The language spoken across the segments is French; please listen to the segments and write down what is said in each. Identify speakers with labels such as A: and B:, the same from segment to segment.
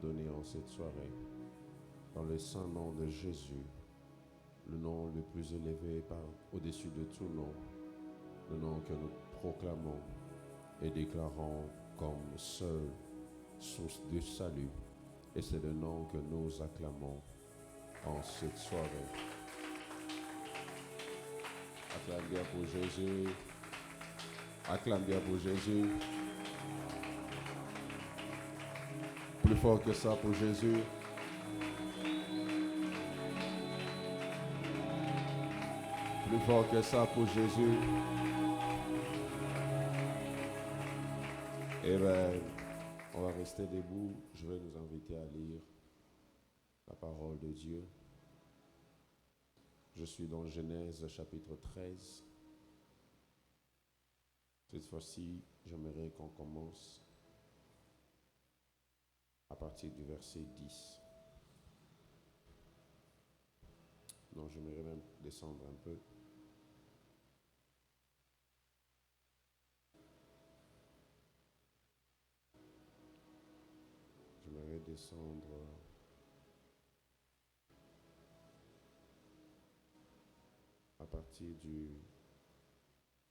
A: donner en cette soirée. Dans le saint nom de Jésus, le nom le plus élevé au-dessus de tout nom, le nom que nous proclamons et déclarons comme seule source de salut. Et c'est le nom que nous acclamons en cette soirée. Acclame bien pour Jésus. Acclame bien pour Jésus. Plus fort que ça pour Jésus. Plus fort que ça pour Jésus. Et bien, on va rester debout. Je vais nous inviter à lire la parole de Dieu. Je suis dans Genèse chapitre 13. Cette fois-ci, j'aimerais qu'on commence à partir du verset 10. Donc, j'aimerais même descendre un peu. J'aimerais descendre à partir du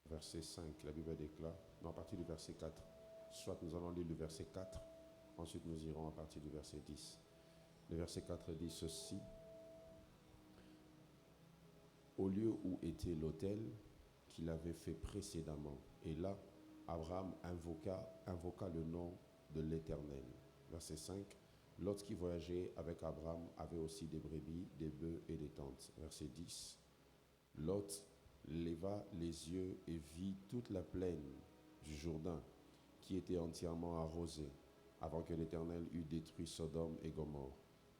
A: verset 5. La Bible déclare, non, à partir du verset 4. Soit nous allons lire le verset 4, ensuite nous irons à partir du verset 10. Le verset 4 dit ceci. Au lieu où était l'autel qu'il avait fait précédemment, et là, Abraham invoqua le nom de l'Éternel. Verset 5. Lot qui voyageait avec Abraham avait aussi des brebis, des bœufs et des tentes. Verset 10. Lot leva les yeux et vit toute la plaine du Jourdain qui était entièrement arrosée avant que l'Éternel eût détruit Sodome et Gomorrhe.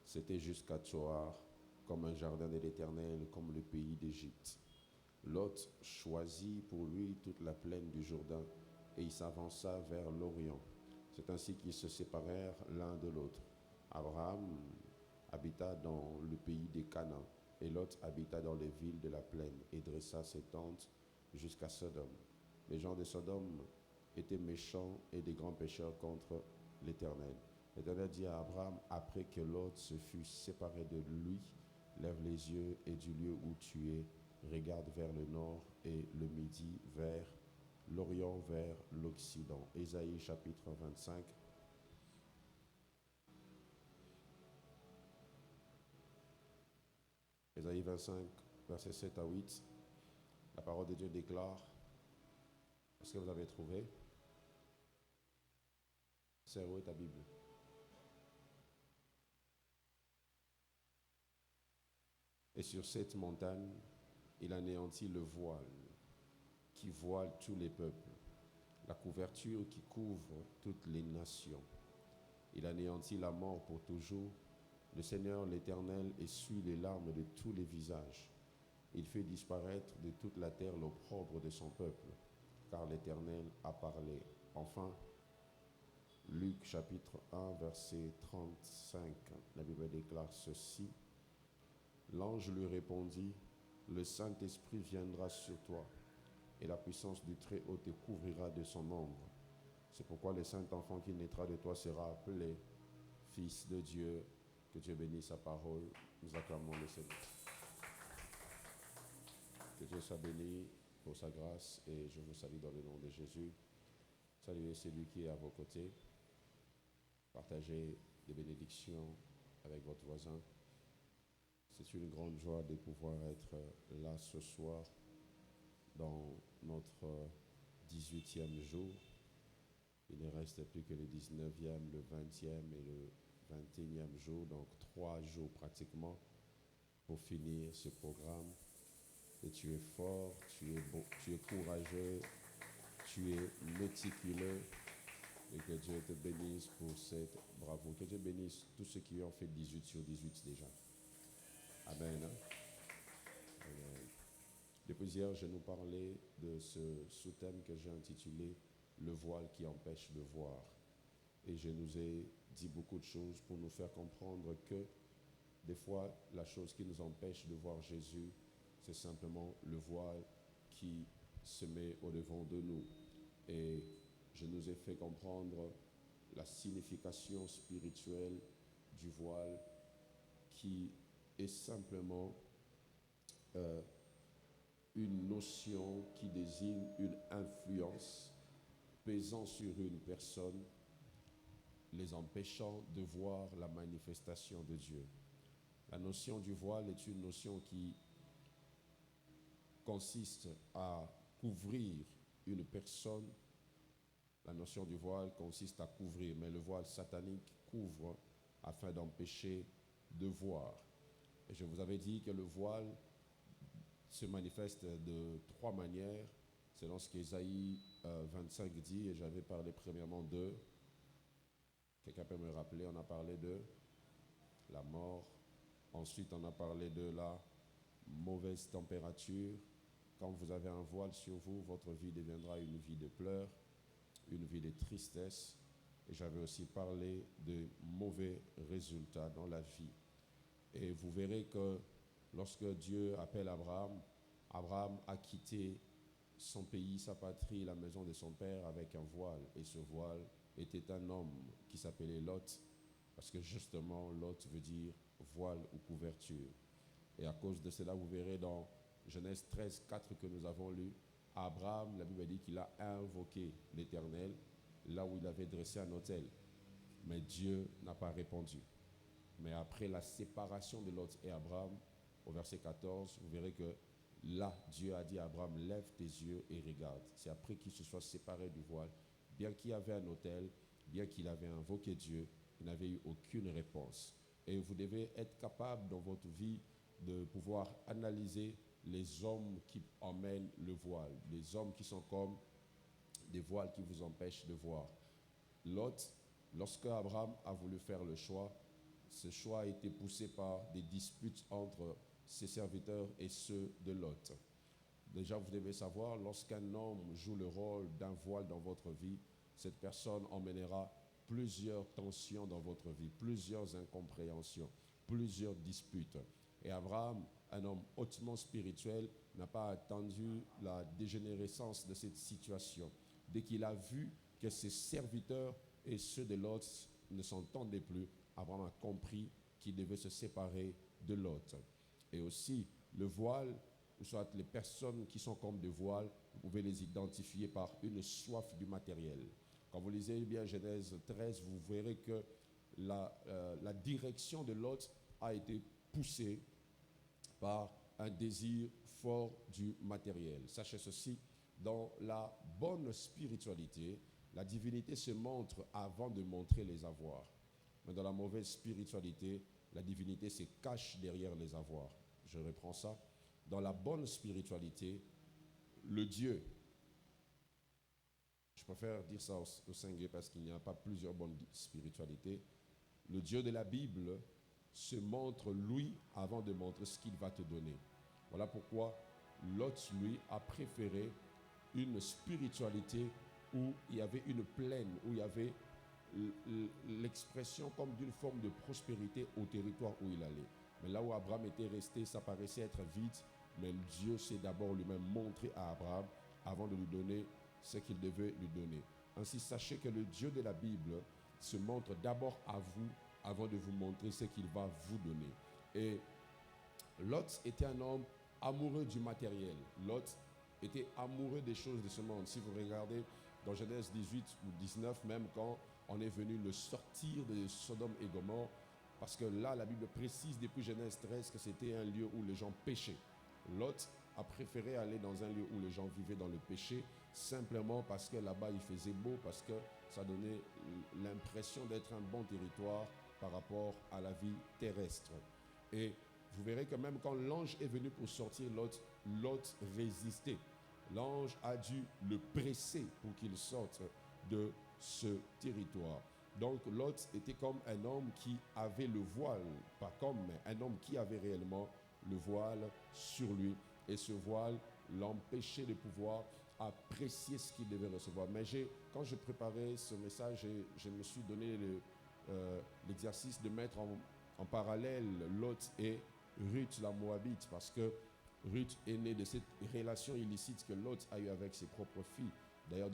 A: C'était jusqu'à Tsoar, comme un jardin de l'Éternel, comme le pays d'Égypte. Lot choisit pour lui toute la plaine du Jourdain et il s'avança vers l'Orient. C'est ainsi qu'ils se séparèrent l'un de l'autre. Abraham habita dans le pays des Canaan et Lot habita dans les villes de la plaine et dressa ses tentes jusqu'à Sodome. Les gens de Sodome étaient méchants et des grands pécheurs contre l'Éternel. L'Éternel dit à Abraham, après que Lot se fut séparé de lui, lève les yeux et du lieu où tu es, regarde vers le nord et le midi, vers l'Orient, vers l'Occident. Ésaïe chapitre 25. Ésaïe 25, versets 7 à 8. La parole de Dieu déclare, est-ce que vous avez trouvé? C'est où est ta Bible? Et sur cette montagne, il anéantit le voile qui voile tous les peuples, la couverture qui couvre toutes les nations. Il anéantit la mort pour toujours. Le Seigneur l'Éternel essuie les larmes de tous les visages. Il fait disparaître de toute la terre l'opprobre de son peuple, car l'Éternel a parlé. Enfin, Luc chapitre 1, verset 35, la Bible déclare ceci. L'ange lui répondit, le Saint-Esprit viendra sur toi, et la puissance du Très-Haut te couvrira de son ombre. C'est pourquoi le saint enfant qui naîtra de toi sera appelé Fils de Dieu. Que Dieu bénisse sa parole. Nous acclamons le Seigneur. Que Dieu soit béni pour sa grâce et je vous salue dans le nom de Jésus. Saluez celui qui est à vos côtés. Partagez des bénédictions avec votre voisin. C'est une grande joie de pouvoir être là ce soir dans notre 18e jour. Il ne reste plus que le 19e, le 20e et le 21e jour, donc 3 jours pratiquement pour finir ce programme. Et tu es fort, tu es bon, tu es courageux, tu es méticuleux. Et que Dieu te bénisse pour cette bravoure. Que Dieu bénisse tous ceux qui ont fait 18 sur 18 déjà. Amen. Amen. Depuis hier, je nous parlais de ce sous-thème que j'ai intitulé « Le voile qui empêche de voir ». Et je nous ai dit beaucoup de choses pour nous faire comprendre que des fois, la chose qui nous empêche de voir Jésus, c'est simplement le voile qui se met au-devant de nous. Et je nous ai fait comprendre la signification spirituelle du voile qui est simplement une notion qui désigne une influence pesant sur une personne, les empêchant de voir la manifestation de Dieu. La notion du voile est une notion qui consiste à couvrir une personne. La notion du voile consiste à couvrir, mais le voile satanique couvre afin d'empêcher de voir. Et je vous avais dit que le voile se manifeste de 3 manières, selon ce qu'Ésaïe 25 dit, et j'avais parlé premièrement de, quelqu'un peut me rappeler, on a parlé de la mort, ensuite on a parlé de la mauvaise température. Quand vous avez un voile sur vous, votre vie deviendra une vie de pleurs, une vie de tristesse, et j'avais aussi parlé de mauvais résultats dans la vie. Et vous verrez que lorsque Dieu appelle Abraham, Abraham a quitté son pays, sa patrie, la maison de son père avec un voile. Et ce voile était un homme qui s'appelait Lot, parce que justement, Lot veut dire voile ou couverture. Et à cause de cela, vous verrez dans Genèse 13, 4 que nous avons lu, Abraham, la Bible dit qu'il a invoqué l'Éternel là où il avait dressé un autel. Mais Dieu n'a pas répondu. Mais après la séparation de Lot et Abraham, au verset 14, vous verrez que là, Dieu a dit à Abraham, lève tes yeux et regarde. C'est après qu'il se soit séparé du voile. Bien qu'il y avait un autel, bien qu'il avait invoqué Dieu, il n'avait eu aucune réponse. Et vous devez être capable dans votre vie de pouvoir analyser les hommes qui emmènent le voile, les hommes qui sont comme des voiles qui vous empêchent de voir. Lot, lorsque Abraham a voulu faire le choix, ce choix a été poussé par des disputes entre ses serviteurs et ceux de Lot. Déjà, vous devez savoir, lorsqu'un homme joue le rôle d'un voile dans votre vie, cette personne emmènera plusieurs tensions dans votre vie, plusieurs incompréhensions, plusieurs disputes. Et Abraham, un homme hautement spirituel, n'a pas attendu la dégénérescence de cette situation. Dès qu'il a vu que ses serviteurs et ceux de Lot ne s'entendaient plus, Abraham a compris qu'il devait se séparer de Lot. Et aussi, le voile, ou soit les personnes qui sont comme des voiles, vous pouvez les identifier par une soif du matériel. Quand vous lisez bien Genèse 13, vous verrez que la direction de Lot a été poussée par un désir fort du matériel. Sachez ceci, dans la bonne spiritualité, la divinité se montre avant de montrer les avoirs. Mais dans la mauvaise spiritualité, la divinité se cache derrière les avoirs. Je reprends ça. Dans la bonne spiritualité, le Dieu, je préfère dire ça au singulier parce qu'il n'y a pas plusieurs bonnes spiritualités, le Dieu de la Bible se montre lui avant de montrer ce qu'il va te donner. Voilà pourquoi Lot, lui, a préféré une spiritualité où il y avait une plaine, où il y avait l'expression comme d'une forme de prospérité au territoire où il allait. Mais là où Abraham était resté, ça paraissait être vide, mais Dieu s'est d'abord lui-même montré à Abraham avant de lui donner ce qu'il devait lui donner. Ainsi, sachez que le Dieu de la Bible se montre d'abord à vous avant de vous montrer ce qu'il va vous donner. Et Lot était un homme amoureux du matériel. Lot était amoureux des choses de ce monde. Si vous regardez dans Genèse 18 ou 19, même quand on est venu le sortir de Sodome et Gomorrhe, parce que là, la Bible précise depuis Genèse 13 que c'était un lieu où les gens péchaient. Lot a préféré aller dans un lieu où les gens vivaient dans le péché, simplement parce que là-bas il faisait beau, parce que ça donnait l'impression d'être un bon territoire par rapport à la vie terrestre. Et vous verrez que même quand l'ange est venu pour sortir Lot, Lot résistait. L'ange a dû le presser pour qu'il sorte de ce territoire. Donc Lot était comme un homme qui avait le voile, pas comme, mais un homme qui avait réellement le voile sur lui. Et ce voile l'empêchait de pouvoir apprécier ce qu'il devait recevoir. Mais quand je préparais ce message, je me suis donné l'exercice de mettre en parallèle Lot et Ruth la Moabite, parce que Ruth est née de cette relation illicite que Lot a eue avec ses propres filles. D'ailleurs,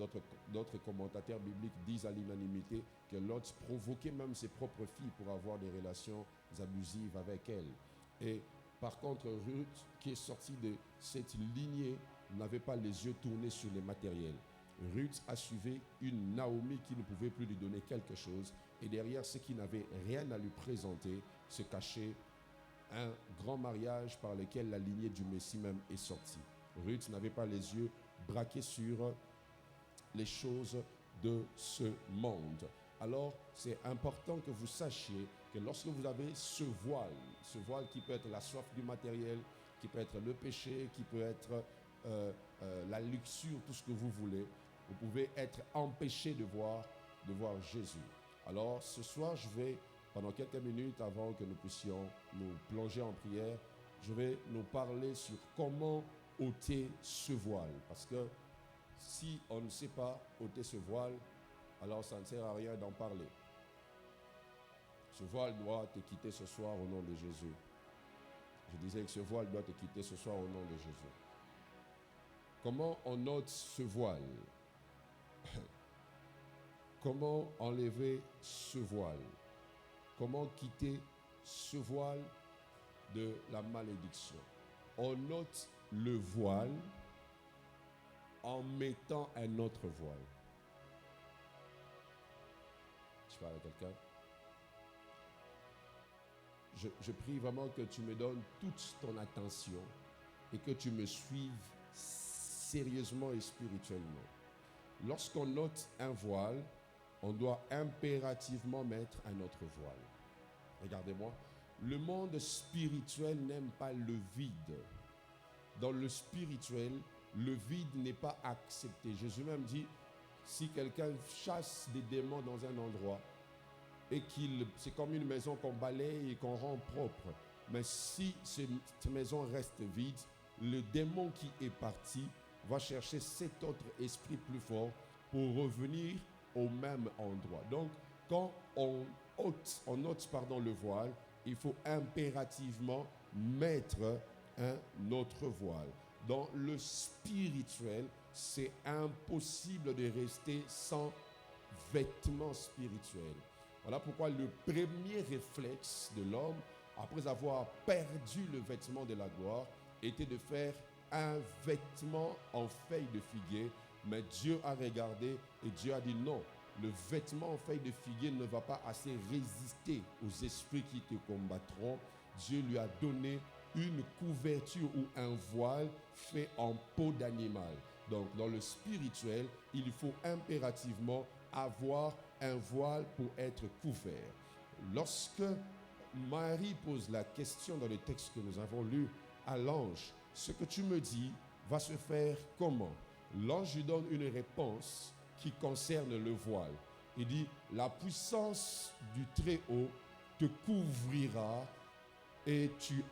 A: d'autres commentateurs bibliques disent à l'unanimité que Lot provoquait même ses propres filles pour avoir des relations abusives avec elles. Et par contre, Ruth, qui est sortie de cette lignée, n'avait pas les yeux tournés sur les matériels. Ruth a suivi une Naomi qui ne pouvait plus lui donner quelque chose. Et derrière ce qui n'avait rien à lui présenter, se cachait un grand mariage par lequel la lignée du Messie même est sortie. Ruth n'avait pas les yeux braqués sur les choses de ce monde. Alors, c'est important que vous sachiez que lorsque vous avez ce voile qui peut être la soif du matériel, qui peut être le péché, qui peut être la luxure, tout ce que vous voulez, vous pouvez être empêché de voir Jésus. Alors, ce soir, je vais, pendant quelques minutes avant que nous puissions nous plonger en prière, je vais nous parler sur comment ôter ce voile. Parce que si on ne sait pas ôter ce voile, alors ça ne sert à rien d'en parler. Ce voile doit te quitter ce soir au nom de Jésus. Je disais que ce voile doit te quitter ce soir au nom de Jésus. Comment on ôte ce voile? Comment enlever ce voile? Comment quitter ce voile de la malédiction? On ôte le voile en mettant un autre voile. Je parle à quelqu'un. Je prie vraiment que tu me donnes toute ton attention et que tu me suives sérieusement et spirituellement. Lorsqu'on ôte un voile, on doit impérativement mettre un autre voile. Regardez-moi. Le monde spirituel n'aime pas le vide. Dans le spirituel, le vide n'est pas accepté. Jésus même dit, si quelqu'un chasse des démons dans un endroit, et c'est comme une maison qu'on balaye et qu'on rend propre. Mais si cette maison reste vide, le démon qui est parti va chercher cet autre esprit plus fort pour revenir au même endroit. Donc, quand on ôte le voile, il faut impérativement mettre un autre voile. Dans le spirituel, c'est impossible de rester sans vêtements spirituels. Voilà pourquoi le premier réflexe de l'homme, après avoir perdu le vêtement de la gloire, était de faire un vêtement en feuille de figuier. Mais Dieu a regardé et Dieu a dit non, le vêtement en feuille de figuier ne va pas assez résister aux esprits qui te combattront. Dieu lui a donné une couverture ou un voile fait en peau d'animal. Donc dans le spirituel, il faut impérativement avoir un voile pour être couvert. Lorsque Marie pose la question dans le texte que nous avons lu à l'ange, ce que tu me dis va se faire comment? L'ange lui donne une réponse qui concerne le voile. Il dit, la puissance du Très-Haut te couvrira et tu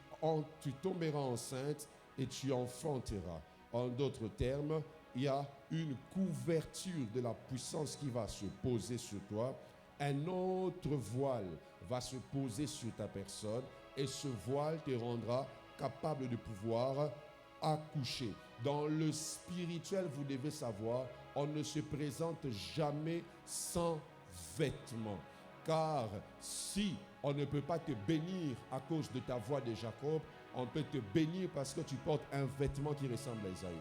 A: tomberas enceinte et tu enfanteras. En d'autres termes, il y a une couverture de la puissance qui va se poser sur toi. Un autre voile va se poser sur ta personne et ce voile te rendra capable de pouvoir accoucher. Dans le spirituel, vous devez savoir, on ne se présente jamais sans vêtements. Car si on ne peut pas te bénir à cause de ta voix de Jacob, on peut te bénir parce que tu portes un vêtement qui ressemble à Isaïe.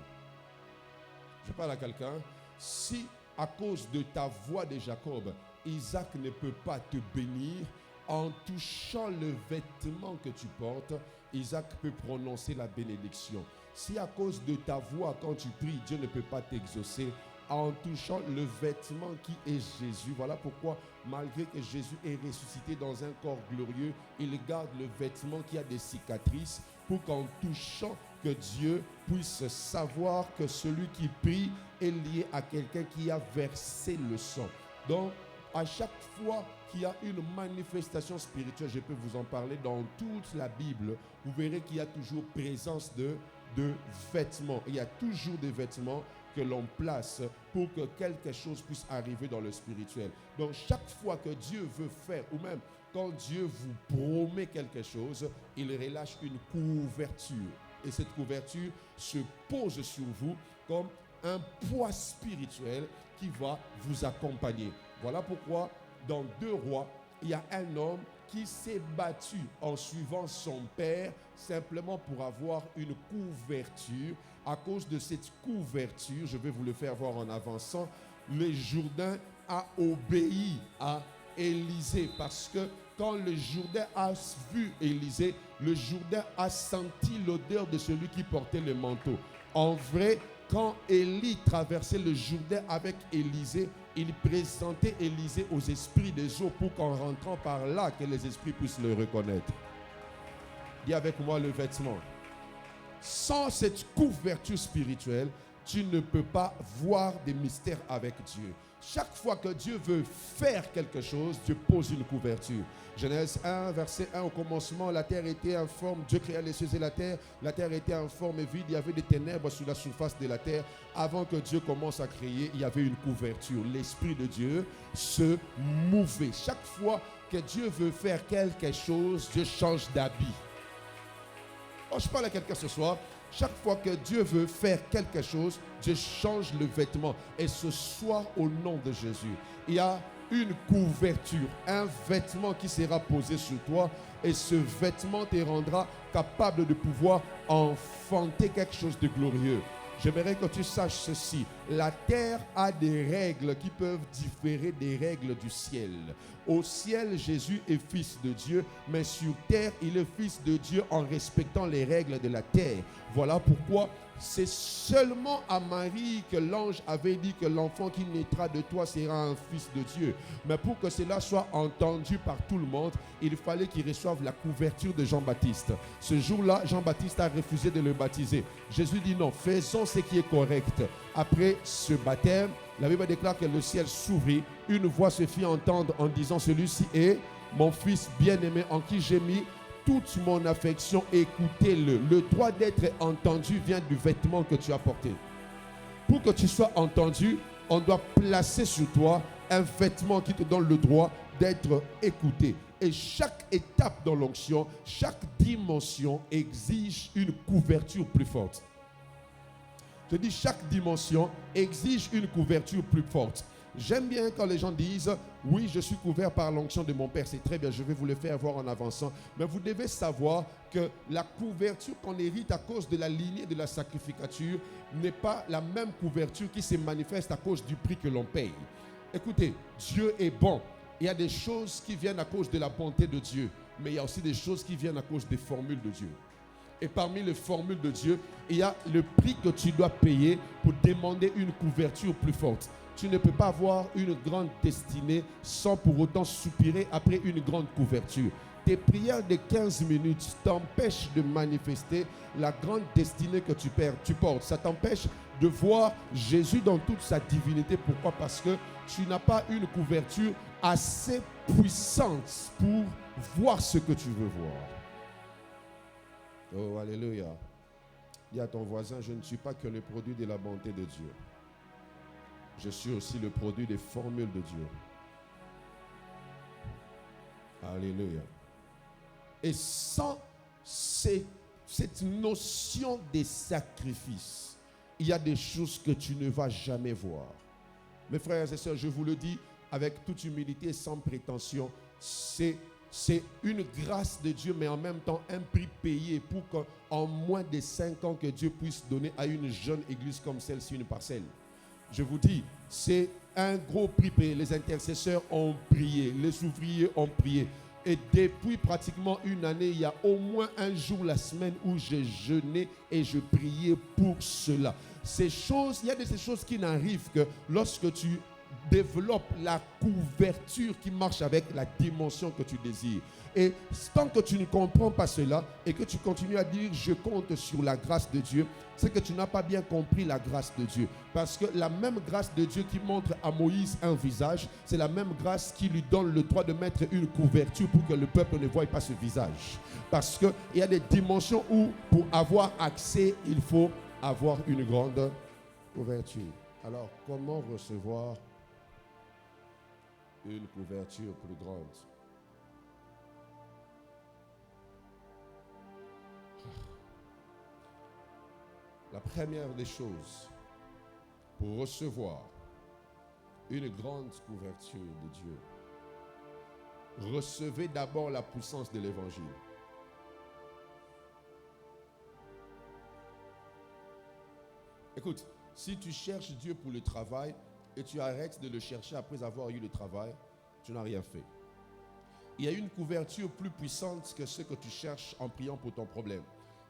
A: Je parle à quelqu'un. Si à cause de ta voix de Jacob, Isaac ne peut pas te bénir, en touchant le vêtement que tu portes, Isaac peut prononcer la bénédiction. Si à cause de ta voix, quand tu pries, Dieu ne peut pas t'exaucer, en touchant le vêtement qui est Jésus. Voilà pourquoi, malgré que Jésus est ressuscité dans un corps glorieux, il garde le vêtement qui a des cicatrices pour qu'en touchant, que Dieu puisse savoir que celui qui prie est lié à quelqu'un qui a versé le sang. Donc, à chaque fois qu'il y a une manifestation spirituelle, je peux vous en parler dans toute la Bible, vous verrez qu'il y a toujours présence de vêtements. Il y a toujours des vêtements que l'on place pour que quelque chose puisse arriver dans le spirituel. Donc chaque fois que Dieu veut faire, ou même quand Dieu vous promet quelque chose, il relâche une couverture. Et cette couverture se pose sur vous comme un poids spirituel qui va vous accompagner. Voilà pourquoi dans 2 Rois, il y a un homme qui s'est battu en suivant son père simplement pour avoir une couverture. À cause de cette couverture, je vais vous le faire voir en avançant, le Jourdain a obéi à Élisée parce que quand le Jourdain a vu Élisée, le Jourdain a senti l'odeur de celui qui portait le manteau. En vrai, quand Élie traversait le Jourdain avec Élisée, il présentait Élisée aux esprits des eaux pour qu'en rentrant par là, que les esprits puissent le reconnaître. Dis avec moi le vêtement. Sans cette couverture spirituelle, tu ne peux pas voir des mystères avec Dieu. Chaque fois que Dieu veut faire quelque chose, Dieu pose une couverture. Genèse 1, verset 1, au commencement, la terre était informe, Dieu créa les cieux et la terre était informe et vide, il y avait des ténèbres sur la surface de la terre. Avant que Dieu commence à créer, il y avait une couverture. L'Esprit de Dieu se mouvait. Chaque fois que Dieu veut faire quelque chose, Dieu change d'habit. Oh, je parle à quelqu'un ce soir. Chaque fois que Dieu veut faire quelque chose, Dieu change le vêtement. Et ce soir, au nom de Jésus, il y a une couverture, un vêtement qui sera posé sur toi. Et ce vêtement te rendra capable de pouvoir enfanter quelque chose de glorieux. J'aimerais que tu saches ceci. La terre a des règles qui peuvent différer des règles du ciel. Au ciel, Jésus est fils de Dieu, mais sur terre, il est fils de Dieu en respectant les règles de la terre. Voilà pourquoi c'est seulement à Marie que l'ange avait dit que l'enfant qui naîtra de toi sera un fils de Dieu. Mais pour que cela soit entendu par tout le monde, il fallait qu'il reçoive la couverture de Jean-Baptiste. Ce jour-là, Jean-Baptiste a refusé de le baptiser. Jésus dit non, faisons ce qui est correct. Après ce baptême, la Bible déclare que le ciel s'ouvrit. Une voix se fit entendre en disant, celui-ci est mon fils bien-aimé en qui j'ai mis toute mon affection, écoutez-le. Le droit d'être entendu vient du vêtement que tu as porté. Pour que tu sois entendu, on doit placer sur toi un vêtement qui te donne le droit d'être écouté. Et chaque étape dans l'onction, chaque dimension exige une couverture plus forte. Je dis chaque dimension exige une couverture plus forte. J'aime bien quand les gens disent « Oui, je suis couvert par l'onction de mon Père ». C'est très bien, je vais vous le faire voir en avançant. Mais vous devez savoir que la couverture qu'on hérite à cause de la lignée de la sacrificature n'est pas la même couverture qui se manifeste à cause du prix que l'on paye. Écoutez, Dieu est bon. Il y a des choses qui viennent à cause de la bonté de Dieu, mais il y a aussi des choses qui viennent à cause des formules de Dieu. Et parmi les formules de Dieu, il y a le prix que tu dois payer pour demander une couverture plus forte. Tu ne peux pas avoir une grande destinée sans pour autant soupirer après une grande couverture. Tes prières de 15 minutes t'empêchent de manifester la grande destinée que tu portes. Ça t'empêche de voir Jésus dans toute sa divinité. Pourquoi? Parce que tu n'as pas une couverture assez puissante pour voir ce que tu veux voir. Oh, alléluia. Dis à ton voisin, je ne suis pas que le produit de la bonté de Dieu. Je suis aussi le produit des formules de Dieu. Alléluia. Et sans cette notion des sacrifices, il y a des choses que tu ne vas jamais voir. Mes frères et sœurs, je vous le dis avec toute humilité et sans prétention, c'est une grâce de Dieu, mais en même temps un prix payé pour qu'en moins de 5 ans que Dieu puisse donner à une jeune église comme celle-ci une parcelle. Je vous dis, c'est un gros prix payé. Les intercesseurs ont prié, les ouvriers ont prié. Et depuis pratiquement une année, il y a au moins un jour la semaine où j'ai jeûné et je priais pour cela. Ces choses, il y a de ces choses qui n'arrivent que lorsque tu développe la couverture qui marche avec la dimension que tu désires. Et tant que tu ne comprends pas cela et que tu continues à dire je compte sur la grâce de Dieu, c'est que tu n'as pas bien compris la grâce de Dieu. Parce que la même grâce de Dieu qui montre à Moïse un visage, c'est la même grâce qui lui donne le droit de mettre une couverture pour que le peuple ne voie pas ce visage. Parce qu'il y a des dimensions où pour avoir accès, il faut avoir une grande couverture. Alors, comment recevoir une couverture plus grande? La première des choses, pour recevoir une grande couverture de Dieu, recevez d'abord la puissance de l'évangile. Écoute, si tu cherches Dieu pour le travail et tu arrêtes de le chercher après avoir eu le travail, tu n'as rien fait. Il y a une couverture plus puissante que ce que tu cherches en priant pour ton problème.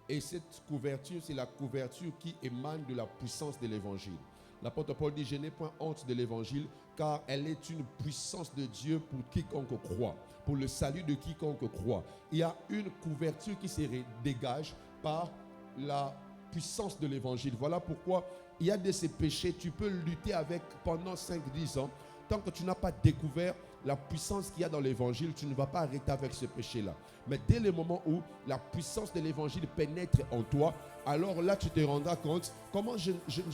A: Et cette couverture, c'est la couverture qui émane de la puissance de l'évangile. L'apôtre Paul dit, je n'ai point honte de l'évangile, car elle est une puissance de Dieu pour quiconque croit, pour le salut de quiconque croit. Il y a une couverture qui se dégage par la puissance de l'évangile. Voilà pourquoi il y a de ces péchés, tu peux lutter avec pendant 5-10 ans. Tant que tu n'as pas découvert la puissance qu'il y a dans l'évangile, tu ne vas pas arrêter avec ce péché-là. Mais dès le moment où la puissance de l'évangile pénètre en toi, alors là, tu te rendras compte comment je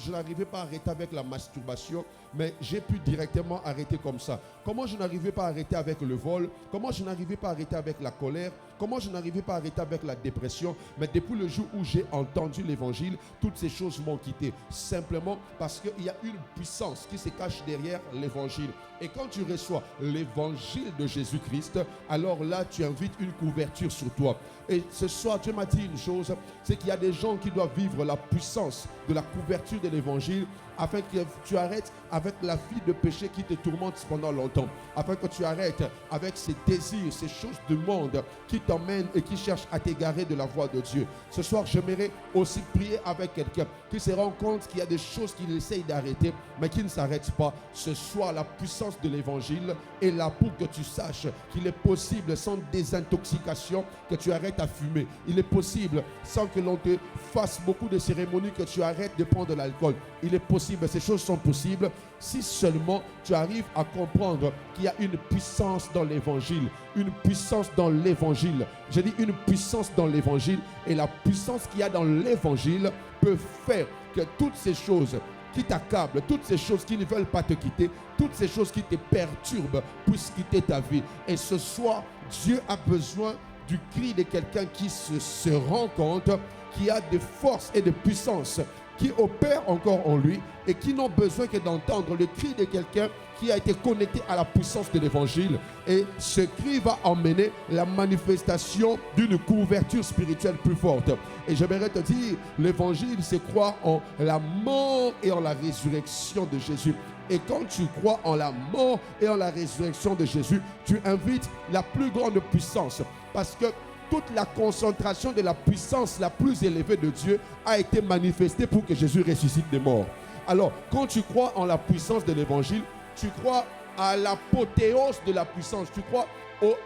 A: n'arrivais pas à arrêter avec la masturbation, mais j'ai pu directement arrêter comme ça. Comment je n'arrivais pas à arrêter avec le vol, comment je n'arrivais pas à arrêter avec la colère, comment je n'arrivais pas à arrêter avec la dépression. Mais depuis le jour où j'ai entendu l'évangile, toutes ces choses m'ont quitté. Simplement parce qu'il y a une puissance qui se cache derrière l'évangile. Et quand tu reçois l'évangile de Jésus-Christ, alors là, tu invites une couverture sur toi. Et ce soir, Dieu m'a dit une chose, c'est qu'il y a des gens qui doivent vivre la puissance de la couverture de l'évangile afin que tu arrêtes avec la vie de péché qui te tourmente pendant longtemps, afin que tu arrêtes avec ces désirs, ces choses du monde qui t'emmènent et qui cherchent à t'égarer de la voie de Dieu. Ce soir, j'aimerais aussi prier avec quelqu'un qui se rend compte qu'il y a des choses qu'il essaye d'arrêter, mais qui ne s'arrêtent pas. Ce soir, la puissance de l'évangile est là pour que tu saches qu'il est possible sans désintoxication que tu arrêtes à fumer. Il est possible sans que l'on te fasse beaucoup de cérémonies que tu arrêtes de prendre de l'alcool. Il est possible, ces choses sont possibles si seulement tu arrives à comprendre qu'il y a une puissance dans l'évangile. Une puissance dans l'évangile. J'ai dit une puissance dans l'évangile. Et la puissance qu'il y a dans l'évangile peut faire que toutes ces choses qui t'accablent, toutes ces choses qui ne veulent pas te quitter, toutes ces choses qui te perturbent puissent quitter ta vie. Et ce soir, Dieu a besoin du cri de quelqu'un qui se rend compte qu'il y a de force et de puissance qui opèrent encore en lui et qui n'ont besoin que d'entendre le cri de quelqu'un qui a été connecté à la puissance de l'évangile. Et ce cri va emmener la manifestation d'une couverture spirituelle plus forte. Et j'aimerais te dire, l'évangile, c'est croire en la mort et en la résurrection de Jésus. Et quand tu crois en la mort et en la résurrection de Jésus, tu invites la plus grande puissance. Parce que toute la concentration de la puissance la plus élevée de Dieu a été manifestée pour que Jésus ressuscite des morts. Alors, quand tu crois en la puissance de l'évangile, tu crois à l'apothéose de la puissance. Tu crois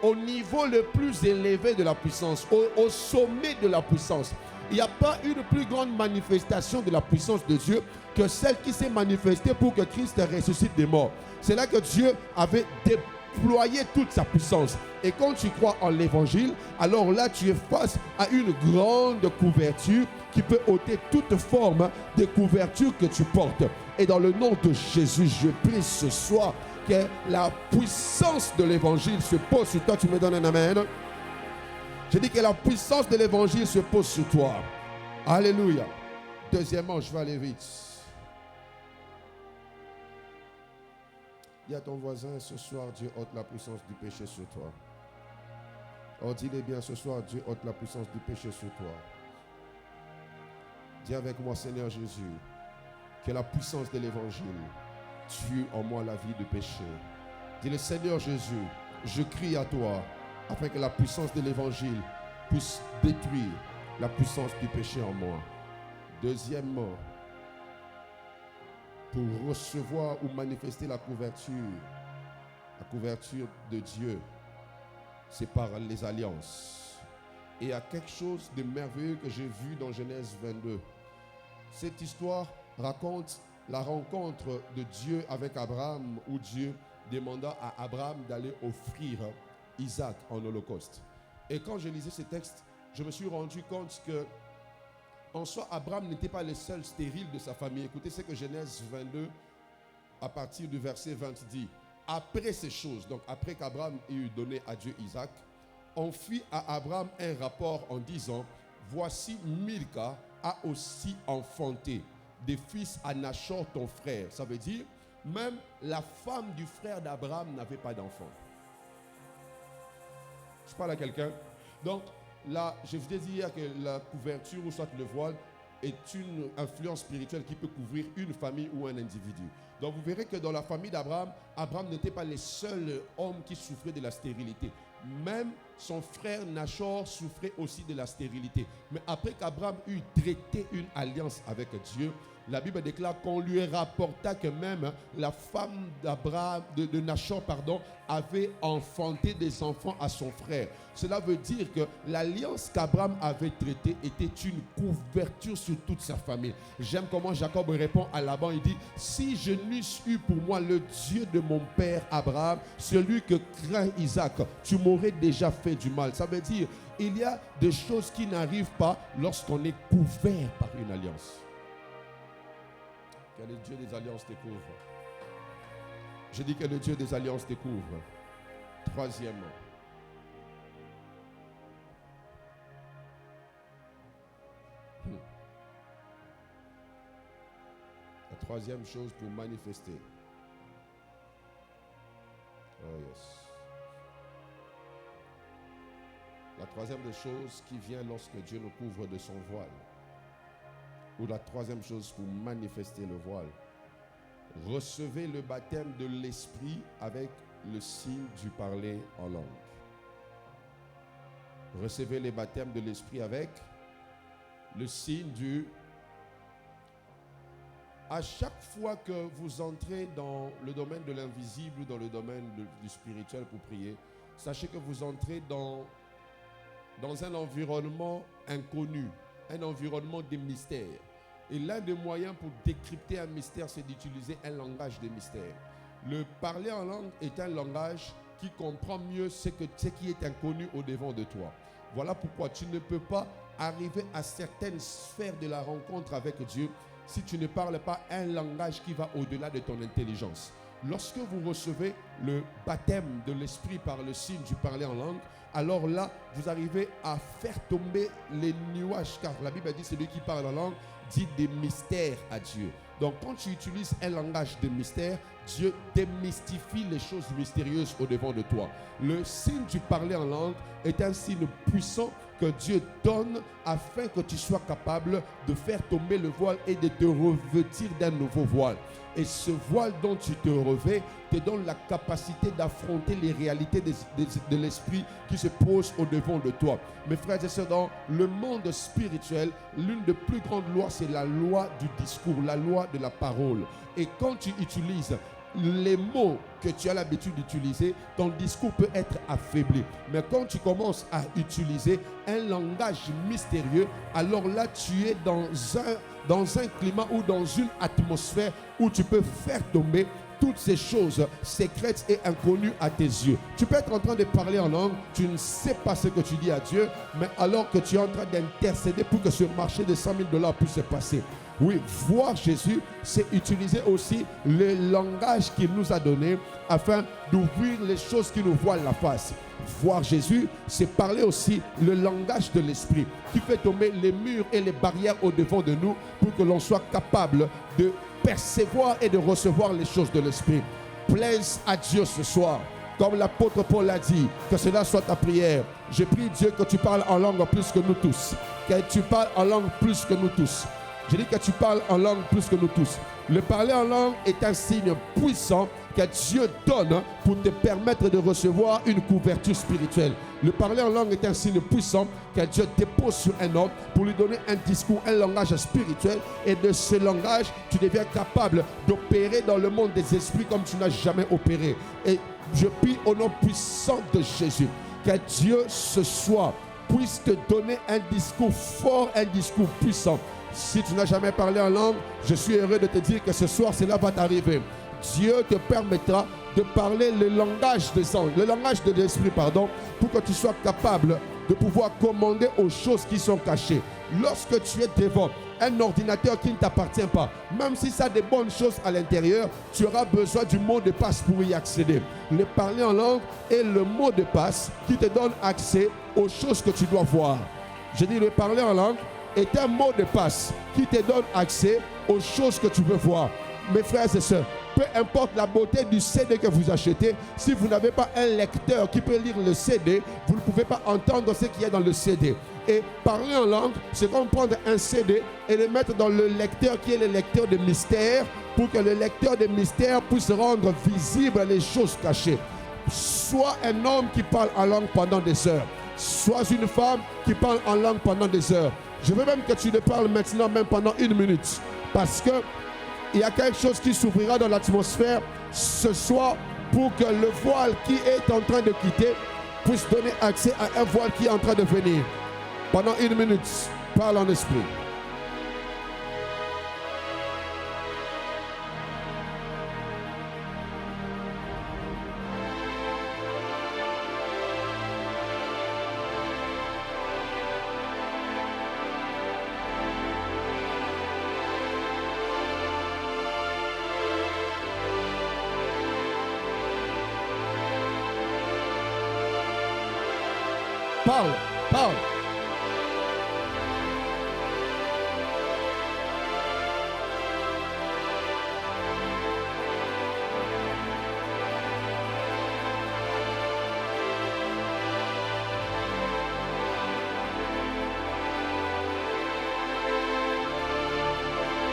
A: au niveau le plus élevé de la puissance, au sommet de la puissance. Il n'y a pas une plus grande manifestation de la puissance de Dieu que celle qui s'est manifestée pour que Christ ressuscite des morts. C'est là que Dieu avait déployé toute sa puissance. Et quand tu crois en l'évangile, alors là tu es face à une grande couverture qui peut ôter toute forme de couverture que tu portes. Et dans le nom de Jésus, je prie ce soir que la puissance de l'évangile se pose sur toi. Tu me donnes un amen? Je dis que la puissance de l'évangile se pose sur toi. Alléluia. Deuxièmement, je vais aller vite. Dis à ton voisin, ce soir, Dieu ôte la puissance du péché sur toi. Oh, dis-le bien, ce soir, Dieu ôte la puissance du péché sur toi. Dis avec moi, Seigneur Jésus, que la puissance de l'évangile tue en moi la vie de péché. Dis-le, Seigneur Jésus, je crie à toi, afin que la puissance de l'évangile puisse détruire la puissance du péché en moi. Deuxièmement, pour recevoir ou manifester la couverture de Dieu, c'est par les alliances. Et il y a quelque chose de merveilleux que j'ai vu dans Genèse 22. Cette histoire raconte la rencontre de Dieu avec Abraham, où Dieu demanda à Abraham d'aller offrir Isaac en holocauste. Et quand je lisais ce texte, je me suis rendu compte que en soi, Abraham n'était pas le seul stérile de sa famille. Écoutez ce que Genèse 22, à partir du verset 20 dit. Après ces choses, donc après qu'Abraham ait eu donné à Dieu Isaac, on fit à Abraham un rapport en disant, voici Milca a aussi enfanté. des fils à Nachor, ton frère. Ça veut dire, même la femme du frère d'Abraham n'avait pas d'enfant. Je parle à quelqu'un. Donc, là, je vous ai dit hier que la couverture ou soit le voile est une influence spirituelle qui peut couvrir une famille ou un individu. Donc vous verrez que dans la famille d'Abraham, Abraham n'était pas le seul homme qui souffrait de la stérilité. Même son frère Nachor souffrait aussi de la stérilité. Mais après qu'Abraham eut traité une alliance avec Dieu, la Bible déclare qu'on lui rapporta que même la femme d'Abraham, de Nachor, avait enfanté des enfants à son frère. Cela veut dire que l'alliance qu'Abraham avait traitée était une couverture sur toute sa famille. J'aime comment Jacob répond à Laban. Il dit, si je n'eusse eu pour moi le Dieu de mon père Abraham, celui que craint Isaac, tu m'aurais déjà fait du mal. Ça veut dire, il y a des choses qui n'arrivent pas lorsqu'on est couvert par une alliance. Que le Dieu des alliances te couvre. Je dis que le Dieu des alliances te couvre. Troisièmement, la troisième chose pour manifester. Oh yes. La troisième des choses qui vient lorsque Dieu nous couvre de son voile. Ou la troisième chose pour manifester le voile. Recevez le baptême de l'esprit avec le signe du parler en langue. Recevez le baptême de l'esprit avec le signe du... À chaque fois que vous entrez dans le domaine de l'invisible ou dans le domaine du spirituel pour prier, sachez que vous entrez dans un environnement inconnu, un environnement de mystère. Et l'un des moyens pour décrypter un mystère, c'est d'utiliser un langage de mystère. Le parler en langue est un langage qui comprend mieux ce qui est inconnu au-devant de toi. Voilà pourquoi tu ne peux pas arriver à certaines sphères de la rencontre avec Dieu si tu ne parles pas un langage qui va au-delà de ton intelligence. Lorsque vous recevez le baptême de l'esprit par le signe du parler en langue, alors là, vous arrivez à faire tomber les nuages, car la Bible dit celui qui parle en langue dit des mystères à Dieu. Donc quand tu utilises un langage de mystère, Dieu démystifie les choses mystérieuses au-devant de toi. Le signe du parler en langue est un signe puissant que Dieu donne afin que tu sois capable de faire tomber le voile et de te revêtir d'un nouveau voile. Et ce voile dont tu te revêts te donne la capacité d'affronter les réalités de l'esprit qui se posent au-devant de toi. Mes frères et sœurs, dans le monde spirituel, l'une des plus grandes lois, c'est la loi du discours, la loi de la parole. Et quand tu utilises les mots que tu as l'habitude d'utiliser, ton discours peut être affaibli. Mais quand tu commences à utiliser un langage mystérieux, alors là, tu es dans un climat ou dans une atmosphère où tu peux faire tomber toutes ces choses secrètes et inconnues à tes yeux. Tu peux être en train de parler en langue, tu ne sais pas ce que tu dis à Dieu, mais alors que tu es en train d'intercéder pour que ce marché de 100 000 $ puisse se passer. Oui, voir Jésus, c'est utiliser aussi le langage qu'il nous a donné afin d'ouvrir les choses qui nous voilent la face. Voir Jésus, c'est parler aussi le langage de l'esprit qui fait tomber les murs et les barrières au-devant de nous pour que l'on soit capable de percevoir et de recevoir les choses de l'esprit. Plaise à Dieu ce soir. Comme l'apôtre Paul l'a dit, que cela soit ta prière. Je prie Dieu que tu parles en langue plus que nous tous. Que tu parles en langue plus que nous tous. Je dis que tu parles en langue plus que nous tous. Le parler en langue est un signe puissant que Dieu donne pour te permettre de recevoir une couverture spirituelle. Le parler en langue est un signe puissant que Dieu dépose sur un homme pour lui donner un discours, un langage spirituel. Et de ce langage, tu deviens capable d'opérer dans le monde des esprits comme tu n'as jamais opéré. Et je prie au nom puissant de Jésus que Dieu ce soir puisse te donner un discours fort, un discours puissant. Si tu n'as jamais parlé en langue, je suis heureux de te dire que ce soir, cela va t'arriver. Dieu te permettra de parler le langage des anges, le langage de l'esprit, pour que tu sois capable de pouvoir commander aux choses qui sont cachées. Lorsque tu es devant un ordinateur qui ne t'appartient pas, même si ça a des bonnes choses à l'intérieur, tu auras besoin du mot de passe pour y accéder. Le parler en langue est le mot de passe qui te donne accès aux choses que tu dois voir. Je dis le parler en langue est un mot de passe qui te donne accès aux choses que tu veux voir. Mes frères et sœurs, peu importe la beauté du CD que vous achetez, si vous n'avez pas un lecteur qui peut lire le CD, vous ne pouvez pas entendre ce qu'il y a dans le CD. Et parler en langue, c'est comme prendre un CD et le mettre dans le lecteur qui est le lecteur de mystère, pour que le lecteur de mystère puisse rendre visibles les choses cachées. Sois un homme qui parle en langue pendant des heures. Sois une femme qui parle en langue pendant des heures. Je veux même que tu le parles maintenant, même pendant 1 minute. Parce que il y a quelque chose qui s'ouvrira dans l'atmosphère ce soir pour que le voile qui est en train de quitter puisse donner accès à un voile qui est en train de venir. Pendant 1 minute, parle en esprit. Parle, parle.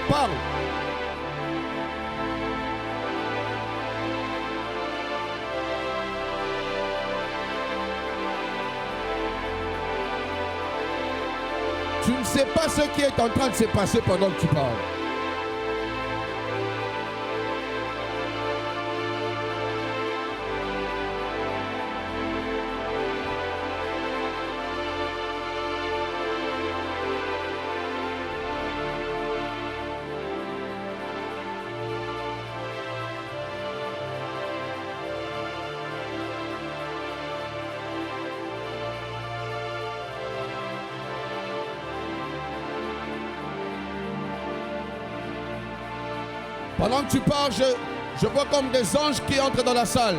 A: Parle. Tu ne sais pas ce qui est en train de se passer pendant que tu parles. Pendant que tu parles, je vois comme des anges qui entrent dans la salle.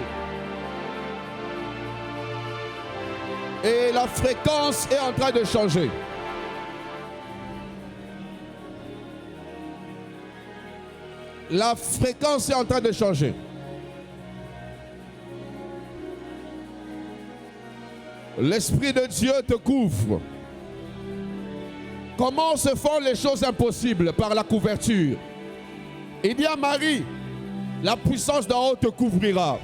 A: Et la fréquence est en train de changer. La fréquence est en train de changer. L'Esprit de Dieu te couvre. Comment se font les choses impossibles? Par la couverture. Il dit à Marie, la puissance d'en haut te couvrira.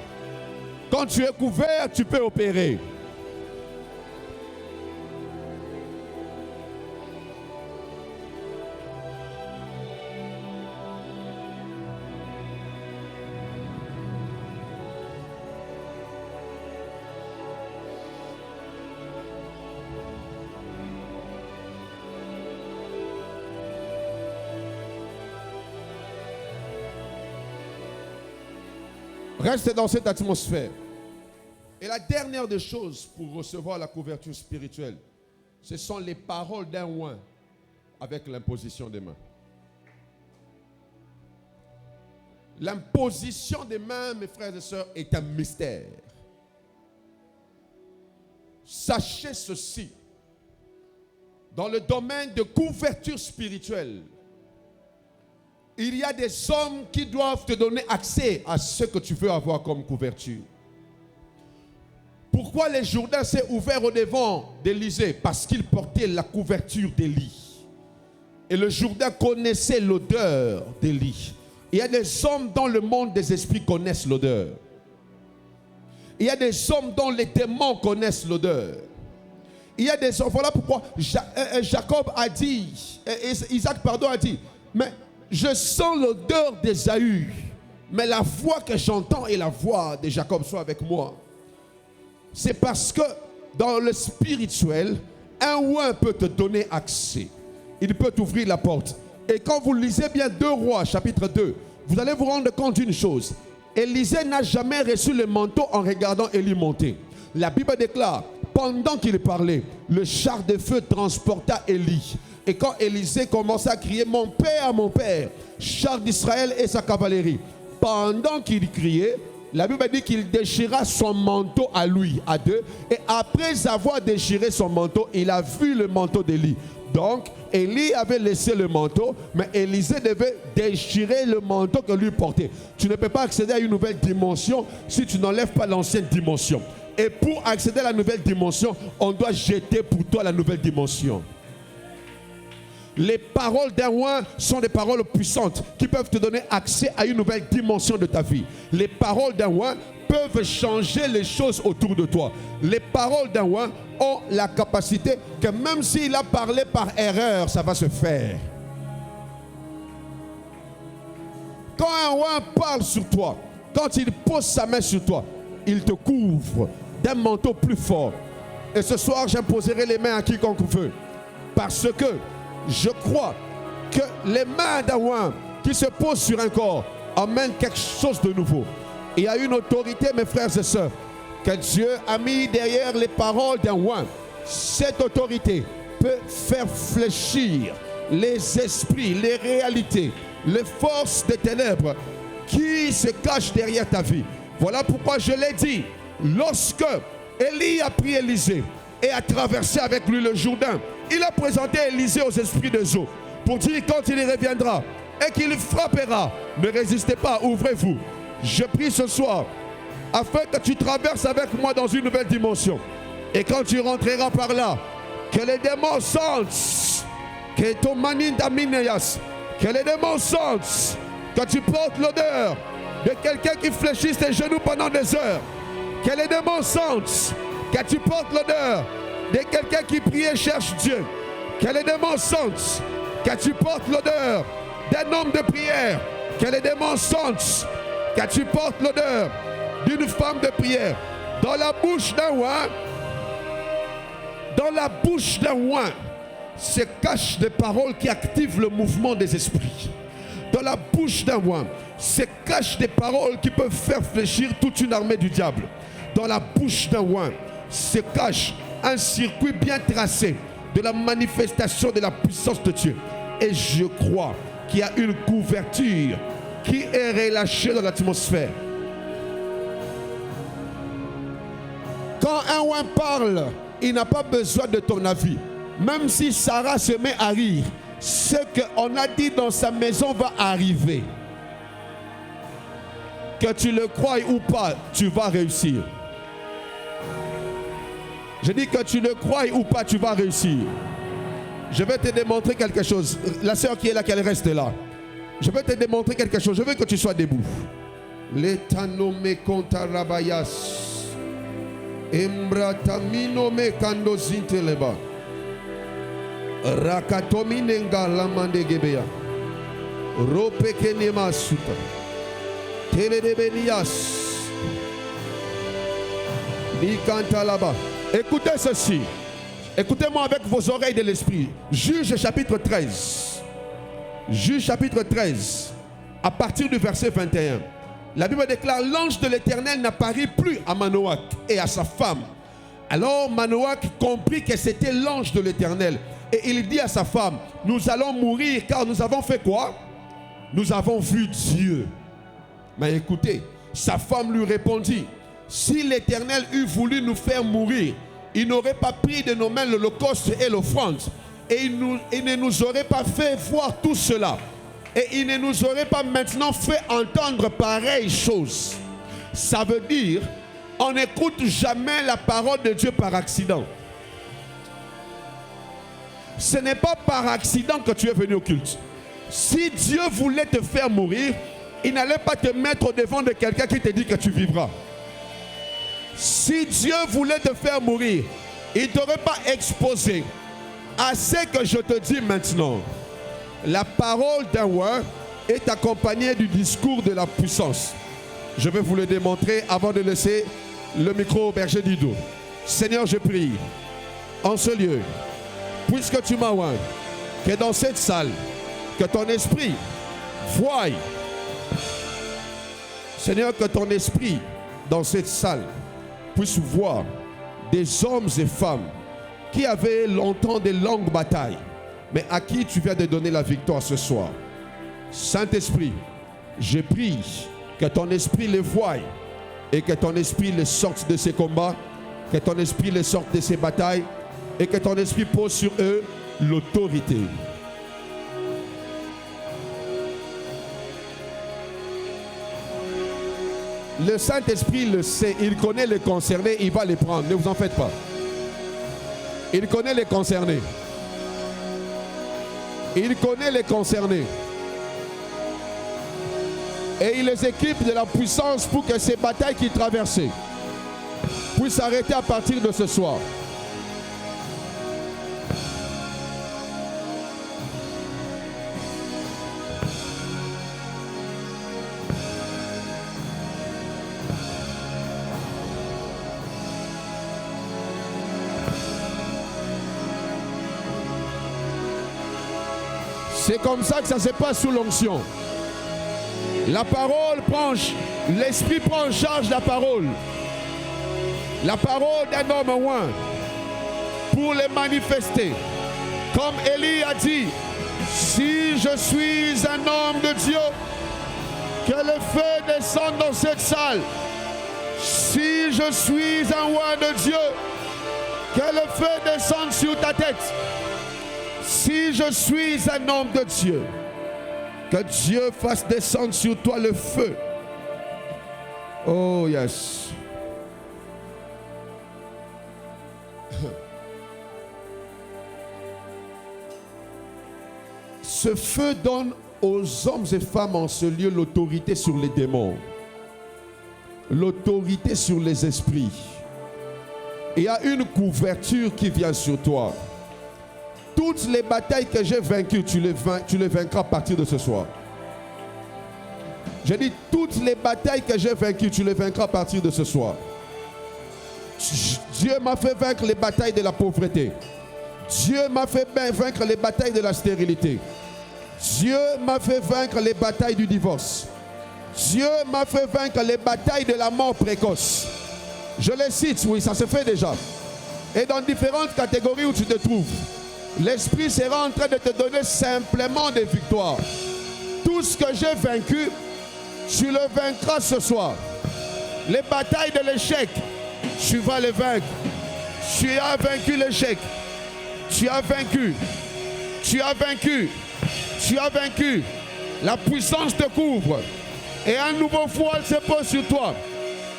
A: Quand tu es couvert, tu peux opérer. Reste dans cette atmosphère. Et la dernière des choses pour recevoir la couverture spirituelle, ce sont les paroles d'un oint avec l'imposition des mains. L'imposition des mains, mes frères et sœurs, est un mystère. Sachez ceci. Dans le domaine de couverture spirituelle, il y a des hommes qui doivent te donner accès à ce que tu veux avoir comme couverture. Pourquoi le Jourdain s'est ouvert au devant d'Élisée? Parce qu'il portait la couverture d'Élie. Et le Jourdain connaissait l'odeur d'Élie. Il y a des hommes dans le monde des esprits connaissent l'odeur. Il y a des hommes dont les démons connaissent l'odeur. Il y a des hommes, voilà pourquoi Jacob a dit, Isaac a dit, mais je sens l'odeur d'Ésaü, mais la voix que j'entends est la voix de Jacob, soit avec moi. C'est parce que dans le spirituel, un oint peut te donner accès. Il peut t'ouvrir la porte. Et quand vous lisez bien 2 Rois, chapitre 2, vous allez vous rendre compte d'une chose. Élisée n'a jamais reçu le manteau en regardant Élie monter. La Bible déclare, pendant qu'il parlait, le char de feu transporta Élie. Et quand Élisée commença à crier, mon père, char d'Israël et sa cavalerie. Pendant qu'il criait, la Bible dit qu'il déchira son manteau à lui, à deux. Et après avoir déchiré son manteau, il a vu le manteau d'Élie. Donc, Élie avait laissé le manteau, mais Élisée devait déchirer le manteau que lui portait. Tu ne peux pas accéder à une nouvelle dimension si tu n'enlèves pas l'ancienne dimension. Et pour accéder à la nouvelle dimension, on doit jeter pour toi la nouvelle dimension. Les paroles d'un roi sont des paroles puissantes qui peuvent te donner accès à une nouvelle dimension de ta vie. Les paroles d'un roi peuvent changer les choses autour de toi. Les paroles d'un roi ont la capacité que même s'il a parlé par erreur, ça va se faire. Quand un roi parle sur toi, quand il pose sa main sur toi, il te couvre d'un manteau plus fort. Et ce soir, j'imposerai les mains à quiconque veut. Parce que je crois que les mains d'un roi qui se posent sur un corps amènent quelque chose de nouveau. Il y a une autorité, mes frères et sœurs, que Dieu a mis derrière les paroles d'un roi. Cette autorité peut faire fléchir les esprits, les réalités, les forces des ténèbres qui se cachent derrière ta vie. Voilà pourquoi je l'ai dit. Lorsque Élie a pris Élisée et a traversé avec lui le Jourdain, il a présenté Élisée aux esprits des eaux pour dire quand il y reviendra et qu'il frappera, ne résistez pas, ouvrez-vous. Je prie ce soir afin que tu traverses avec moi dans une nouvelle dimension. Et quand tu rentreras par là, que les démons sentent, que les démons sentent que tu portes l'odeur de quelqu'un qui fléchit ses genoux pendant des heures. Que les démons sentent que tu portes l'odeur de quelqu'un qui prie et cherche Dieu. Que les démons sentent que tu portes l'odeur d'un homme de prière. Que les démons sentent que tu portes l'odeur d'une femme de prière. Dans la bouche d'un roi, se cachent des paroles qui activent le mouvement des esprits. Dans la bouche d'un roi se cachent des paroles qui peuvent faire fléchir toute une armée du diable. Dans la bouche d'un roi se cache un circuit bien tracé de la manifestation de la puissance de Dieu. Et je crois qu'il y a une couverture qui est relâchée dans l'atmosphère. Quand un roi parle, il n'a pas besoin de ton avis. Même si Sarah se met à rire, ce qu'on a dit dans sa maison va arriver. Que tu le croies ou pas, tu vas réussir. Je dis que tu le croies ou pas, tu vas réussir. Je vais te démontrer quelque chose. La sœur qui est là, qu'elle reste là. Je vais te démontrer quelque chose. Je veux que tu sois debout. L'étanome kontarabayas. Embratamino me kando zinteleba. Rakatominenga lamande gebea. Ropekenema suta. Teledebenias. Nikanta là-bas. Écoutez ceci. Écoutez-moi avec vos oreilles de l'esprit. Juge chapitre 13. Juge chapitre 13. À partir du verset 21. La Bible déclare: l'ange de l'Éternel n'apparut plus à Manoach et à sa femme. Alors Manoach comprit que c'était l'ange de l'Éternel. Et il dit à sa femme: nous allons mourir car nous avons fait quoi? Nous avons vu Dieu. Mais écoutez, sa femme lui répondit: si l'Éternel eût voulu nous faire mourir, il n'aurait pas pris de nos mains l'holocauste et l'offrande. Et il ne nous aurait pas fait voir tout cela. Et il ne nous aurait pas maintenant fait entendre pareille chose. Ça veut dire, on n'écoute jamais la parole de Dieu par accident. Ce n'est pas par accident que tu es venu au culte. Si Dieu voulait te faire mourir, il n'allait pas te mettre devant de quelqu'un qui te dit que tu vivras. Si Dieu voulait te faire mourir, il ne t'aurait pas exposé à ce que je te dis maintenant. La parole d'un roi est accompagnée du discours de la puissance. Je vais vous le démontrer avant de laisser le micro au berger Dido. Seigneur, je prie en ce lieu, puisque tu m'as oint, que dans cette salle, que ton esprit voie. Seigneur, que ton esprit dans cette salle puisse voir des hommes et femmes qui avaient longtemps de longues batailles, mais à qui tu viens de donner la victoire ce soir. Saint-Esprit, je prie que ton esprit les voie et que ton esprit les sorte de ces combats, que ton esprit les sorte de ces batailles et que ton esprit pose sur eux l'autorité. Le Saint-Esprit le sait, il connaît les concernés, il va les prendre, ne vous en faites pas. Il connaît les concernés. Il connaît les concernés. Et il les équipe de la puissance pour que ces batailles qu'ils traversaient puissent s'arrêter à partir de ce soir. C'est comme ça que ça se passe sous l'onction. La parole prend, l'esprit prend en charge la parole. La parole d'un homme oint pour les manifester. Comme Élie a dit, si je suis un homme de Dieu, que le feu descende dans cette salle. Si je suis un roi de Dieu, que le feu descende sur ta tête. Si je suis un homme de Dieu, que Dieu fasse descendre sur toi le feu. Oh yes. Ce feu donne aux hommes et femmes en ce lieu l'autorité sur les démons, l'autorité sur les esprits. Il y a une couverture qui vient sur toi. Toutes les batailles que j'ai vaincues, tu les vaincras à partir de ce soir. J'ai dit, toutes les batailles que j'ai vaincues, tu les vaincras à partir de ce soir. Dieu m'a fait vaincre les batailles de la pauvreté. Dieu m'a fait vaincre les batailles de la stérilité. Dieu m'a fait vaincre les batailles du divorce. Dieu m'a fait vaincre les batailles de la mort précoce. Je les cite, oui, ça se fait déjà. Et dans différentes catégories où tu te trouves, l'Esprit sera en train de te donner simplement des victoires. Tout ce que j'ai vaincu, tu le vaincras ce soir. Les batailles de l'échec, tu vas les vaincre. Tu as vaincu l'échec. Tu as vaincu. Tu as vaincu. Tu as vaincu. La puissance te couvre. Et un nouveau voile se pose sur toi.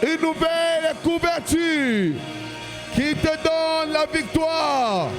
A: Une nouvelle couverture qui te donne la victoire.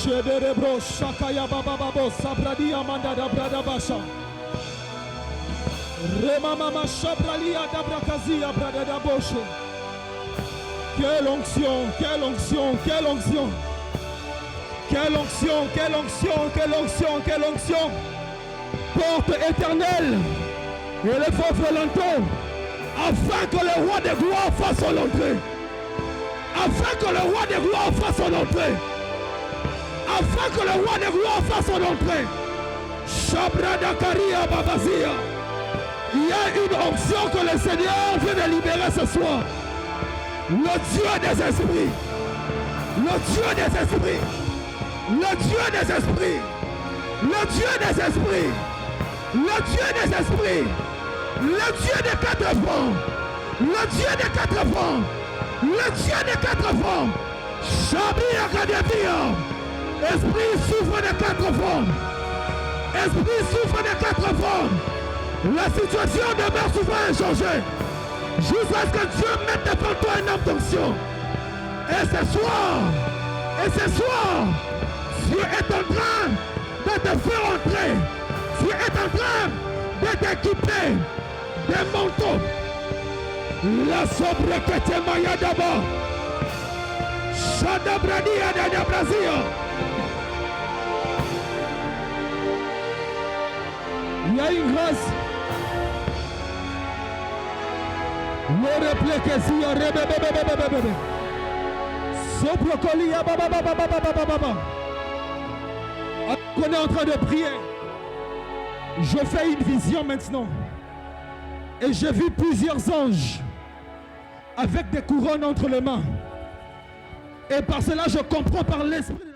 B: Shederebro Shakaya Baba Babo Sabradia Manda da Brada Basha Rema Mama Shabralia da Brakazia Brada da Boshe. Quelle onction, quelle onction, quelle onction. Quelle onction, quelle onction, quelle onction, quelle onction. Porte éternelle et le faux volontaire, afin que le roi de gloire fasse son entrée. Afin que le roi de gloire fasse son entrée. Afin que le roi de gloire fasse son entrée. Shabrada Karia Babazia. Il y a une onction que le Seigneur vient de libérer ce soir. Le Dieu des esprits. Le Dieu des esprits. Le Dieu des esprits. Le Dieu des esprits. Le Dieu des esprits. Le Dieu des quatre vents. Le Dieu des quatre vents. Le Dieu des quatre vents. Shabia Kadevia. Esprit souffre des quatre formes. Esprit souffre des quatre formes. La situation demeure souvent inchangée. Jusqu'à ce que Dieu mette devant toi une homme d'onction. Et ce soir, Dieu est en train de te faire entrer. Dieu est est en train de t'équiper des manteaux. La sobriquet Maya d'abord. Shadabradia de Brazil. Il y a une grâce. Le réfléchisseur, rebébébébébébébé. Soprocolia, babababababababa. On est en train de prier. Je fais une vision maintenant. Et j'ai vu plusieurs anges avec des couronnes entre les mains. Et par cela, je comprends par l'esprit